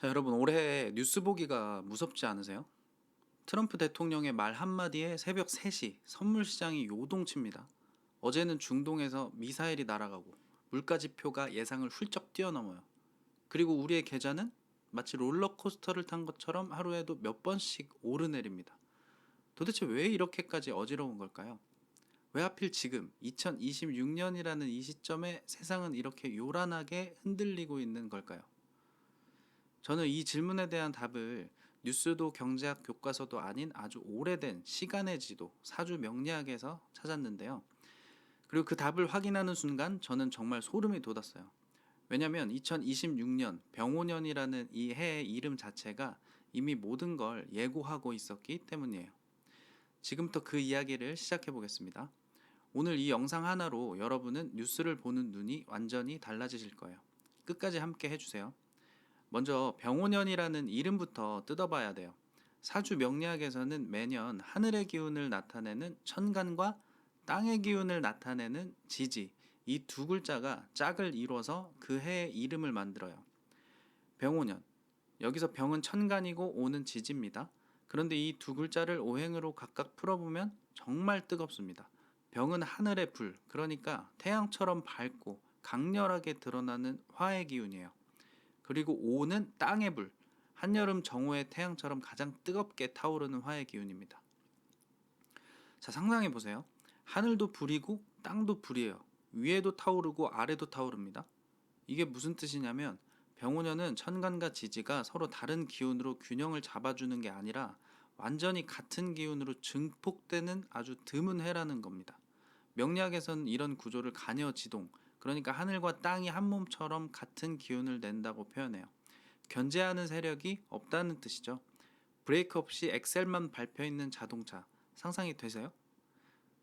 자, 여러분, 올해 뉴스 보기가 무섭지 않으세요? 트럼프 대통령의 말 한마디에 새벽 3시 선물 시장이 요동칩니다. 어제는 중동에서 미사일이 날아가고 물가지표가 예상을 훌쩍 뛰어넘어요. 그리고 우리의 계좌는 마치 롤러코스터를 탄 것처럼 하루에도 몇 번씩 오르내립니다. 도대체 왜 이렇게까지 어지러운 걸까요? 왜 하필 지금 2026년이라는 이 시점에 세상은 이렇게 요란하게 흔들리고 있는 걸까요? 저는 이 질문에 대한 답을 뉴스도 경제학 교과서도 아닌 아주 오래된 시간의 지도, 사주 명리학에서 찾았는데요. 그리고 그 답을 확인하는 순간 저는 정말 소름이 돋았어요. 왜냐하면 2026년 병오년이라는 이 해의 이름 자체가 이미 모든 걸 예고하고 있었기 때문이에요. 지금부터 그 이야기를 시작해 보겠습니다. 오늘 이 영상 하나로 여러분은 뉴스를 보는 눈이 완전히 달라지실 거예요. 끝까지 함께 해주세요. 먼저 병오년이라는 이름부터 뜯어봐야 돼요. 사주 명리학에서는 매년 하늘의 기운을 나타내는 천간과 땅의 기운을 나타내는 지지, 이 두 글자가 짝을 이뤄서 그 해의 이름을 만들어요. 병오년. 여기서 병은 천간이고 오는 지지입니다. 그런데 이 두 글자를 오행으로 각각 풀어보면 정말 뜨겁습니다. 병은 하늘의 불, 그러니까 태양처럼 밝고 강렬하게 드러나는 화의 기운이에요. 그리고 오는 땅의 불, 한여름 정오의 태양처럼 가장 뜨겁게 타오르는 화의 기운입니다. 자, 상상해 보세요. 하늘도 불이고 땅도 불이에요. 위에도 타오르고 아래도 타오릅니다. 이게 무슨 뜻이냐면 병오년은 천간과 지지가 서로 다른 기운으로 균형을 잡아주는 게 아니라 완전히 같은 기운으로 증폭되는 아주 드문 해라는 겁니다. 명리학에서는 이런 구조를 간여지동, 그러니까 하늘과 땅이 한 몸처럼 같은 기운을 낸다고 표현해요. 견제하는 세력이 없다는 뜻이죠. 브레이크 없이 엑셀만 밟혀 있는 자동차 상상이 되세요?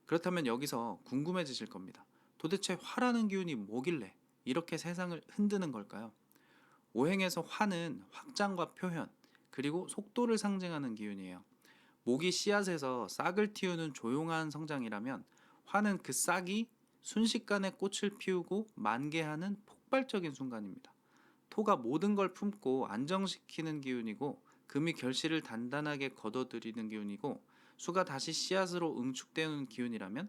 그렇다면 여기서 궁금해지실 겁니다. 도대체 화라는 기운이 뭐길래 이렇게 세상을 흔드는 걸까요? 오행에서 화는 확장과 표현, 그리고 속도를 상징하는 기운이에요. 모기 씨앗에서 싹을 틔우는 조용한 성장이라면 화는 그 싹이 순식간에 꽃을 피우고 만개하는 폭발적인 순간입니다. 토가 모든 걸 품고 안정시키는 기운이고 금이 결실을 단단하게 걷어들이는 기운이고 수가 다시 씨앗으로 응축되는 기운이라면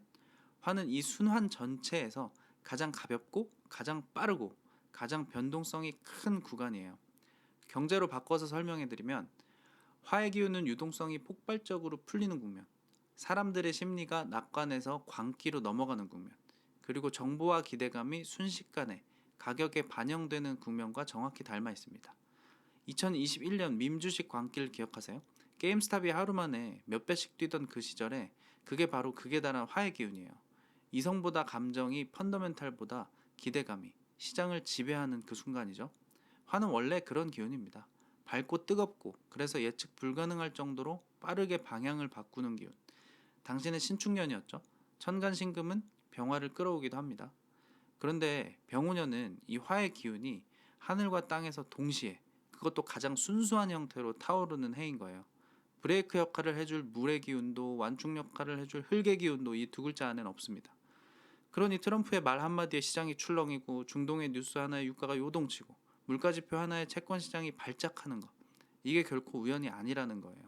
화는 이 순환 전체에서 가장 가볍고 가장 빠르고 가장 변동성이 큰 구간이에요. 경제로 바꿔서 설명해드리면 화의 기운은 유동성이 폭발적으로 풀리는 국면, 사람들의 심리가 낙관에서 광기로 넘어가는 국면, 그리고 정보와 기대감이 순식간에 가격에 반영되는 국면과 정확히 닮아 있습니다. 2021년 밈 주식 광기를 기억하세요? 게임스탑이 하루 만에 몇 배씩 뛰던 그 시절에 그게 바로 극에 달한 화의 기운이에요. 이성보다 감정이 펀더멘탈보다 기대감이 시장을 지배하는 그 순간이죠. 화는 원래 그런 기운입니다. 밝고 뜨겁고 그래서 예측 불가능할 정도로 빠르게 방향을 바꾸는 기운. 당신은 신축년이었죠. 천간신금은 병화를 끌어오기도 합니다. 그런데 병우년은 이 화의 기운이 하늘과 땅에서 동시에, 그것도 가장 순수한 형태로 타오르는 해인 거예요. 브레이크 역할을 해줄 물의 기운도 완충 역할을 해줄 흙의 기운도 이 두 글자 안에는 없습니다. 그러니 트럼프의 말 한마디에 시장이 출렁이고 중동의 뉴스 하나에 유가가 요동치고 물가지표 하나에 채권 시장이 발작하는 것, 이게 결코 우연이 아니라는 거예요.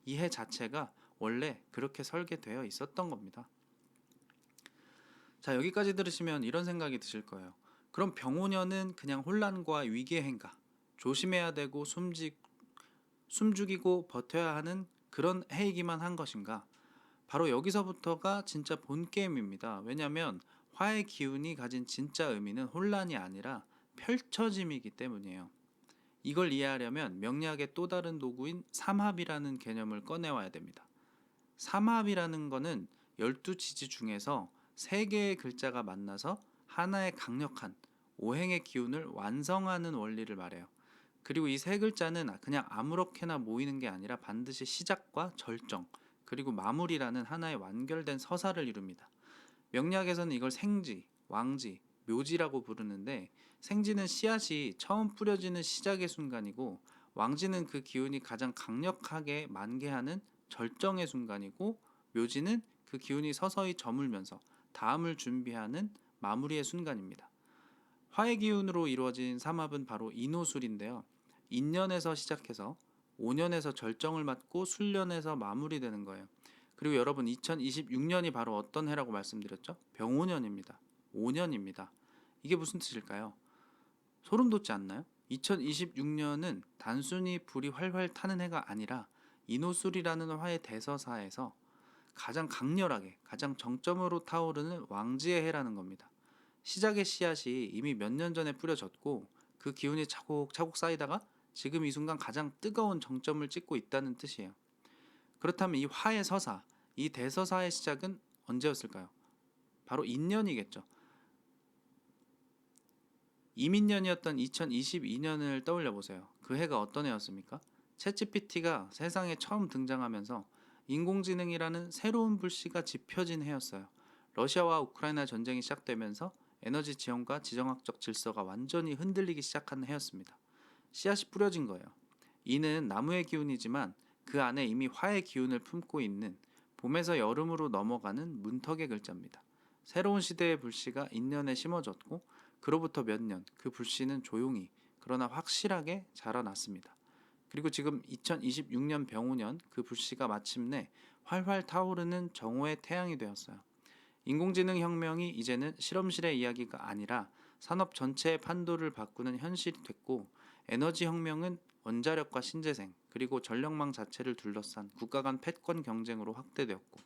이 해 자체가 원래 그렇게 설계되어 있었던 겁니다. 자, 여기까지 들으시면 이런 생각이 드실 거예요. 그럼 병오년은 그냥 혼란과 위기의 행가, 조심해야 되고 숨죽이고 버텨야 하는 그런 해이기만 한 것인가? 바로 여기서부터가 진짜 본 게임입니다. 왜냐하면 화의 기운이 가진 진짜 의미는 혼란이 아니라 펼쳐짐이기 때문이에요. 이걸 이해하려면 명리학의 또 다른 도구인 삼합이라는 개념을 꺼내와야 됩니다. 삼합이라는 거는 12지지 중에서 3개의 글자가 만나서 하나의 강력한 오행의 기운을 완성하는 원리를 말해요. 그리고 이 세 글자는 그냥 아무렇게나 모이는 게 아니라 반드시 시작과 절정, 그리고 마무리라는 하나의 완결된 서사를 이룹니다. 명리학에서는 이걸 생지, 왕지, 묘지라고 부르는데, 생지는 씨앗이 처음 뿌려지는 시작의 순간이고, 왕지는 그 기운이 가장 강력하게 만개하는 절정의 순간이고, 묘지는 그 기운이 서서히 저물면서 다음을 준비하는 마무리의 순간입니다. 화의 기운으로 이루어진 삼합은 바로 인호술인데요. 인년에서 시작해서 5년에서 절정을 맞고 술년에서 마무리되는 거예요. 그리고 여러분 2026년이 바로 어떤 해라고 말씀드렸죠? 병오년입니다. 5년입니다. 이게 무슨 뜻일까요? 소름 돋지 않나요? 2026년은 단순히 불이 활활 타는 해가 아니라 인호술이라는 화의 대서사에서 가장 강렬하게 가장 정점으로 타오르는 왕지의 해라는 겁니다. 시작의 씨앗이 이미 몇 년 전에 뿌려졌고 그 기운이 차곡차곡 쌓이다가 지금 이 순간 가장 뜨거운 정점을 찍고 있다는 뜻이에요. 그렇다면 이 화의 서사, 이 대서사의 시작은 언제였을까요? 바로 인년이겠죠. 이민년이었던 2022년을 떠올려 보세요. 그 해가 어떤 해였습니까? 챗GPT가 세상에 처음 등장하면서 인공지능이라는 새로운 불씨가 지펴진 해였어요. 러시아와 우크라이나 전쟁이 시작되면서 에너지 지원과 지정학적 질서가 완전히 흔들리기 시작한 해였습니다. 씨앗이 뿌려진 거예요. 이는 나무의 기운이지만 그 안에 이미 화의 기운을 품고 있는 봄에서 여름으로 넘어가는 문턱의 글자입니다. 새로운 시대의 불씨가 인년에 심어졌고 그로부터 몇 년 그 불씨는 조용히 그러나 확실하게 자라났습니다. 그리고 지금 2026년 병오년 그 불씨가 마침내 활활 타오르는 정오의 태양이 되었어요. 인공지능 혁명이 이제는 실험실의 이야기가 아니라 산업 전체의 판도를 바꾸는 현실이 됐고 에너지 혁명은 원자력과 신재생 그리고 전력망 자체를 둘러싼 국가 간 패권 경쟁으로 확대되었고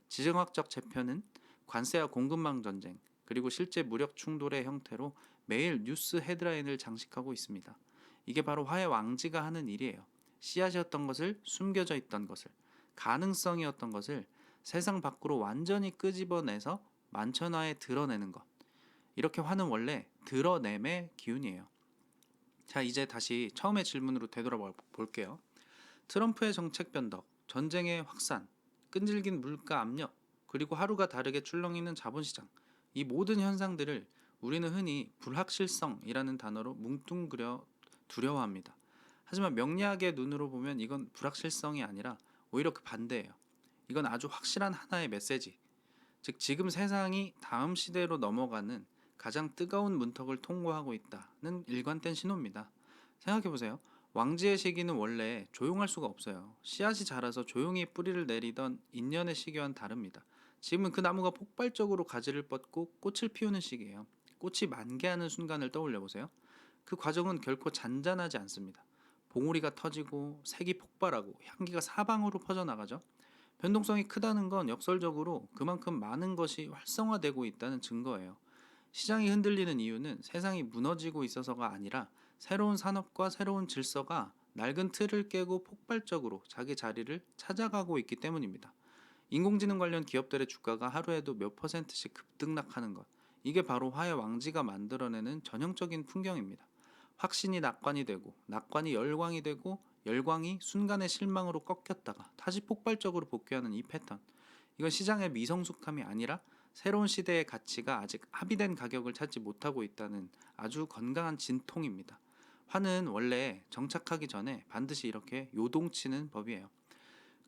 지정학적 재편은 관세와 공급망 전쟁 그리고 실제 무력 충돌의 형태로 매일 뉴스 헤드라인을 장식하고 있습니다. 이게 바로 화의 왕지가 하는 일이에요. 씨앗이었던 것을 숨겨져 있던 것을 가능성이었던 것을 세상 밖으로 완전히 끄집어내서 만천하에 드러내는 것. 이렇게 화는 원래 드러냄의 기운이에요. 자, 이제 다시 처음의 질문으로 되돌아 볼게요. 트럼프의 정책 변덕, 전쟁의 확산, 끈질긴 물가 압력, 그리고 하루가 다르게 출렁이는 자본시장. 이 모든 현상들을 우리는 흔히 불확실성이라는 단어로 뭉뚱그려 두려워합니다. 하지만 명리학의 눈으로 보면 이건 불확실성이 아니라 오히려 그 반대예요. 이건 아주 확실한 하나의 메시지. 즉 지금 세상이 다음 시대로 넘어가는 가장 뜨거운 문턱을 통과하고 있다는 일관된 신호입니다. 생각해보세요. 왕지의 시기는 원래 조용할 수가 없어요. 씨앗이 자라서 조용히 뿌리를 내리던 인년의 시기와는 다릅니다. 지금은 그 나무가 폭발적으로 가지를 뻗고 꽃을 피우는 시기예요. 꽃이 만개하는 순간을 떠올려 보세요. 그 과정은 결코 잔잔하지 않습니다. 봉우리가 터지고 색이 폭발하고 향기가 사방으로 퍼져나가죠. 변동성이 크다는 건 역설적으로 그만큼 많은 것이 활성화되고 있다는 증거예요. 시장이 흔들리는 이유는 세상이 무너지고 있어서가 아니라 새로운 산업과 새로운 질서가 낡은 틀을 깨고 폭발적으로 자기 자리를 찾아가고 있기 때문입니다. 인공지능 관련 기업들의 주가가 하루에도 몇 퍼센트씩 급등락하는 것. 이게 바로 화의 왕지가 만들어내는 전형적인 풍경입니다. 확신이 낙관이 되고 낙관이 열광이 되고 열광이 순간의 실망으로 꺾였다가 다시 폭발적으로 복귀하는 이 패턴. 이건 시장의 미성숙함이 아니라 새로운 시대의 가치가 아직 합의된 가격을 찾지 못하고 있다는 아주 건강한 진통입니다. 화는 원래 정착하기 전에 반드시 이렇게 요동치는 법이에요.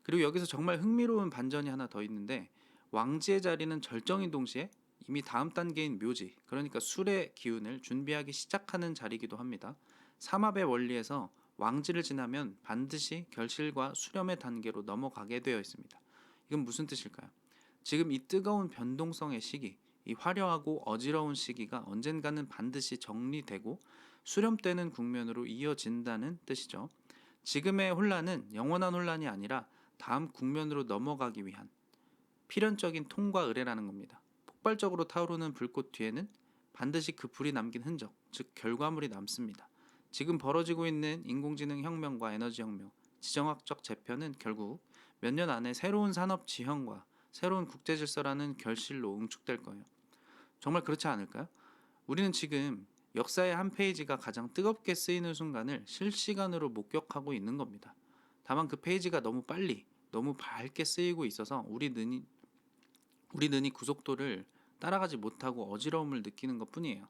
그리고 여기서 정말 흥미로운 반전이 하나 더 있는데 왕지의 자리는 절정인 동시에 이미 다음 단계인 묘지, 그러니까 술의 기운을 준비하기 시작하는 자리이기도 합니다. 삼합의 원리에서 왕지를 지나면 반드시 결실과 수렴의 단계로 넘어가게 되어 있습니다. 이건 무슨 뜻일까요? 지금 이 뜨거운 변동성의 시기, 이 화려하고 어지러운 시기가 언젠가는 반드시 정리되고 수렴되는 국면으로 이어진다는 뜻이죠. 지금의 혼란은 영원한 혼란이 아니라 다음 국면으로 넘어가기 위한 필연적인 통과 의례라는 겁니다. 폭발적으로 타오르는 불꽃 뒤에는 반드시 그 불이 남긴 흔적, 즉 결과물이 남습니다. 지금 벌어지고 있는 인공지능 혁명과 에너지 혁명, 지정학적 재편은 결국 몇 년 안에 새로운 산업 지형과 새로운 국제 질서라는 결실로 응축될 거예요. 정말 그렇지 않을까요? 우리는 지금 역사의 한 페이지가 가장 뜨겁게 쓰이는 순간을 실시간으로 목격하고 있는 겁니다. 다만 그 페이지가 너무 빨리, 너무 밝게 쓰이고 있어서 우리는 이 구속도를 따라가지 못하고 어지러움을 느끼는 것 뿐이에요.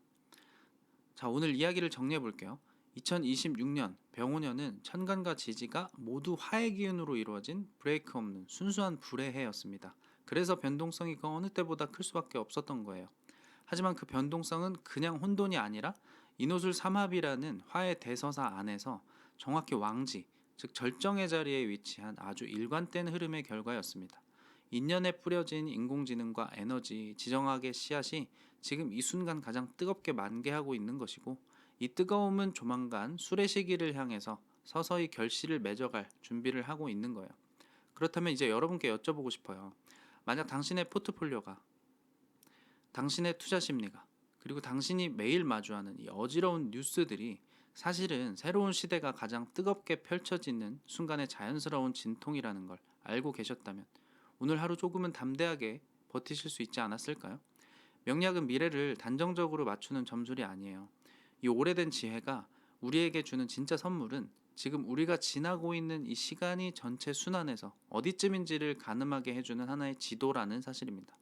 자, 오늘 이야기를 정리해 볼게요. 2026년 병오년은 천간과 지지가 모두 화의 기운으로 이루어진 브레이크 없는 순수한 불의 해였습니다. 그래서 변동성이 그 어느 때보다 클 수밖에 없었던 거예요. 하지만 그 변동성은 그냥 혼돈이 아니라 인호술 삼합이라는 화의 대서사 안에서 정확히 왕지, 즉 절정의 자리에 위치한 아주 일관된 흐름의 결과였습니다. 인연에 뿌려진 인공지능과 에너지, 지정학의 씨앗이 지금 이 순간 가장 뜨겁게 만개하고 있는 것이고, 이 뜨거움은 조만간 수레 시기를 향해서 서서히 결실을 맺어갈 준비를 하고 있는 거예요. 그렇다면 이제 여러분께 여쭤보고 싶어요. 만약 당신의 포트폴리오가, 당신의 투자 심리가, 그리고 당신이 매일 마주하는 이 어지러운 뉴스들이 사실은 새로운 시대가 가장 뜨겁게 펼쳐지는 순간의 자연스러운 진통이라는 걸 알고 계셨다면 오늘 하루 조금은 담대하게 버티실 수 있지 않았을까요? 명리학은 미래를 단정적으로 맞추는 점술이 아니에요. 이 오래된 지혜가 우리에게 주는 진짜 선물은 지금 우리가 지나고 있는 이 시간이 전체 순환에서 어디쯤인지를 가늠하게 해주는 하나의 지도라는 사실입니다.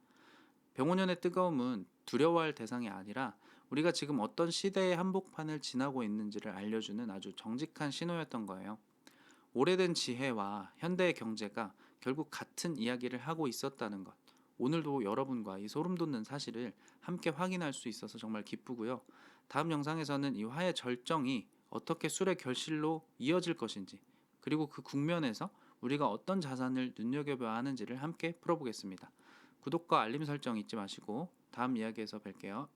병원연의 뜨거움은 두려워할 대상이 아니라 우리가 지금 어떤 시대의 한복판을 지나고 있는지를 알려주는 아주 정직한 신호였던 거예요. 오래된 지혜와 현대의 경제가 결국 같은 이야기를 하고 있었다는 것. 오늘도 여러분과 이 소름 돋는 사실을 함께 확인할 수 있어서 정말 기쁘고요. 다음 영상에서는 이 화의 절정이 어떻게 술의 결실로 이어질 것인지, 그리고 그 국면에서 우리가 어떤 자산을 눈여겨봐야 하는지를 함께 풀어보겠습니다. 구독과 알림 설정 잊지 마시고 다음 이야기에서 뵐게요.